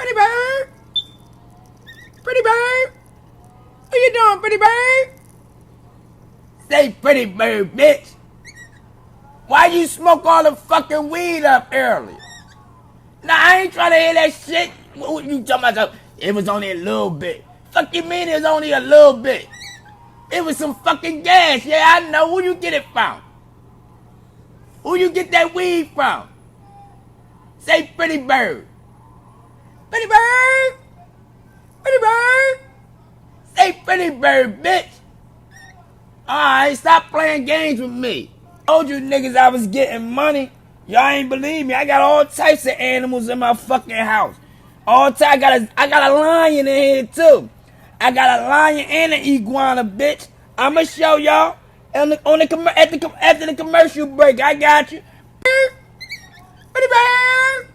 Pretty bird. Pretty bird. What you doing, pretty bird? Say pretty bird, bitch. Why you smoke all the fucking weed up early? Nah, I ain't trying to hear that shit. What you talking about? It was only a little bit. Fuck you mean it was only a little bit? It was some fucking gas. Yeah, I know. Who you get it from? Who you get that weed from? Say pretty bird. Pretty bird. Pretty bird. Say pretty bird, bitch. Alright, stop playing games with me. I told you niggas I was getting money. Y'all ain't believe me. I got all types of animals in my fucking house. All types. I got a lion in here too. I got a lion and an iguana, bitch. I'ma show y'all after the commercial break. I got you. Pretty bird.